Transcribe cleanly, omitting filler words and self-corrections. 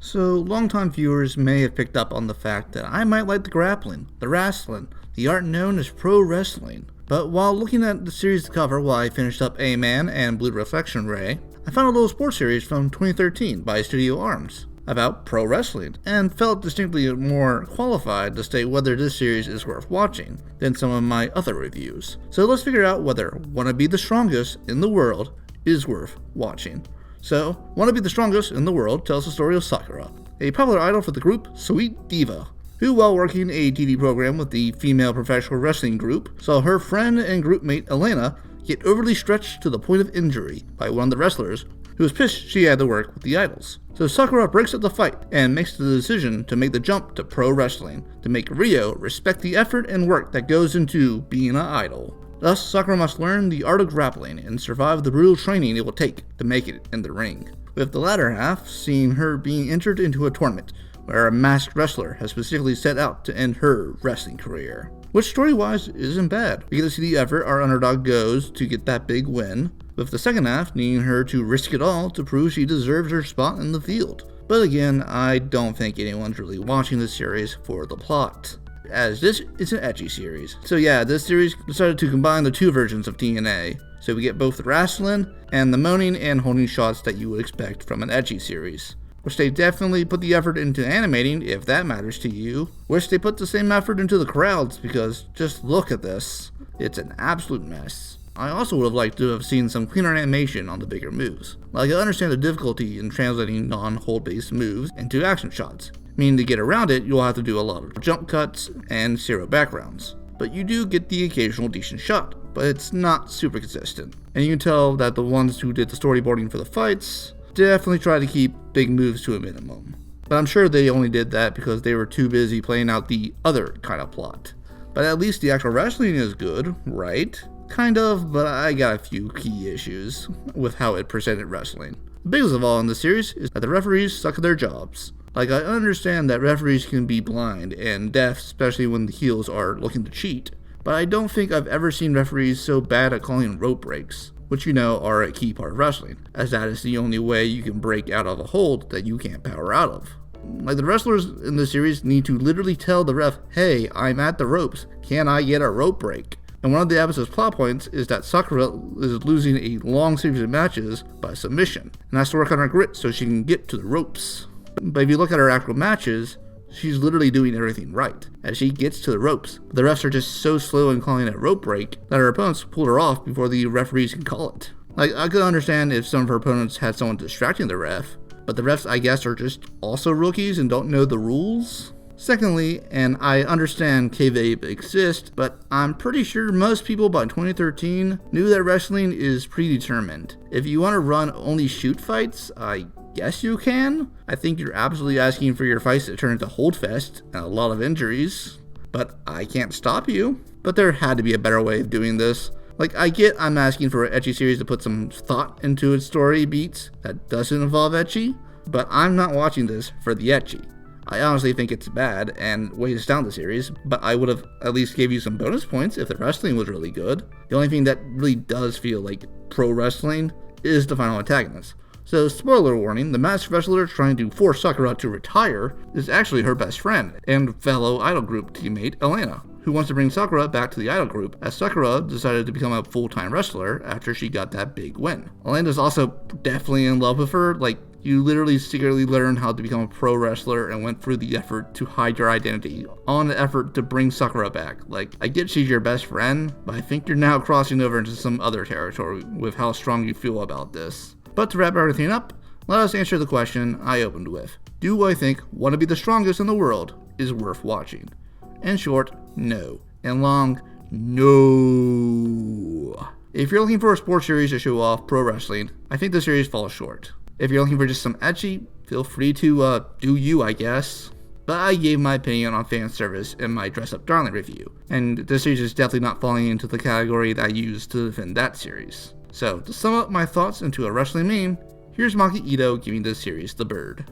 So, longtime viewers may have picked up on the fact that I might like the grappling, the wrestling, the art known as pro wrestling. But while looking at the series cover while I finished up A-Man and Blue Reflection Ray, I found a little sports series from 2013 by Studio Arms about pro wrestling, and felt distinctly more qualified to state whether this series is worth watching than some of my other reviews. So let's figure out whether Wanna Be the Strongest in the World is worth watching. So, Wanna Be the Strongest in the World tells the story of Sakura, a popular idol for the group Sweet Diva, who, while working a TV program with the female professional wrestling group, saw her friend and group mate Elena get overly stretched to the point of injury by one of the wrestlers who was pissed she had to work with the idols. So Sakura breaks up the fight and makes the decision to make the jump to pro wrestling, to make Ryo respect the effort and work that goes into being an idol. Thus, Sakura must learn the art of grappling and survive the brutal training it will take to make it in the ring, with the latter half seeing her being entered into a tournament where a masked wrestler has specifically set out to end her wrestling career. Which story-wise isn't bad. We get to see the effort our underdog goes to get that big win, with the second half needing her to risk it all to prove she deserves her spot in the field. But again, I don't think anyone's really watching this series for the plot, as this is an ecchi series. So yeah, this series decided to combine the two versions of TNA, so we get both the wrestling and the moaning and holding shots that you would expect from an ecchi series, which they definitely put the effort into animating if that matters to you. Wish they put the same effort into the crowds, because just look at this. It's an absolute mess. I also would have liked to have seen some cleaner animation on the bigger moves. Like, I understand the difficulty in translating non-hold based moves into action shots, meaning to get around it you'll have to do a lot of jump cuts and zero backgrounds. But you do get the occasional decent shot, but it's not super consistent. And you can tell that the ones who did the storyboarding for the fights definitely try to keep big moves to a minimum. But I'm sure they only did that because they were too busy playing out the other kind of plot. But at least the actual wrestling is good, right? Kind of, but I got a few key issues with how it presented wrestling. The biggest of all in the series is that the referees suck at their jobs. Like, I understand that referees can be blind and deaf, especially when the heels are looking to cheat, but I don't think I've ever seen referees so bad at calling rope breaks, which you know are a key part of wrestling, as that is the only way you can break out of a hold that you can't power out of. Like, the wrestlers in the series need to literally tell the ref, hey, I'm at the ropes, can I get a rope break? And one of the episode's plot points is that Sakura is losing a long series of matches by submission, and has to work on her grit so she can get to the ropes. But if you look at her actual matches, she's literally doing everything right, as she gets to the ropes. The refs are just so slow in calling it rope break that her opponents pull her off before the referees can call it. Like, I could understand if some of her opponents had someone distracting the ref, but the refs, I guess, are just also rookies and don't know the rules. Secondly, and I understand kayfabe exists, but I'm pretty sure most people by 2013 knew that wrestling is predetermined. If you want to run only shoot fights, I guess you can. I think you're absolutely asking for your fights to turn into holdfest and a lot of injuries, but I can't stop you. But there had to be a better way of doing this. Like, I get I'm asking for an ecchi series to put some thought into its story beats that doesn't involve ecchi, but I'm not watching this for the ecchi. I honestly think it's bad and weighs down the series, but I would have at least gave you some bonus points if the wrestling was really good. The only thing that really does feel like pro wrestling is the final antagonist. So, spoiler warning, the masked wrestler trying to force Sakura to retire is actually her best friend and fellow idol group teammate Elena, who wants to bring Sakura back to the idol group, as Sakura decided to become a full-time wrestler after she got that big win. Elena's also definitely in love with her. Like, you literally secretly learned how to become a pro wrestler and went through the effort to hide your identity on the effort to bring Sakura back. Like, I get she's your best friend, but I think you're now crossing over into some other territory with how strong you feel about this. But to wrap everything up, let us answer the question I opened with. Do I think Wanna Be the Strongest in the World is worth watching? In short, no. And long, no. If you're looking for a sports series to show off pro wrestling, I think the series falls short. If you're looking for just some ecchi, feel free to do you, I guess. But I gave my opinion on fan service in my Dress Up Darling review, and this series is definitely not falling into the category that I used to defend that series. So, to sum up my thoughts into a wrestling meme, here's Maki Ito giving this series the bird.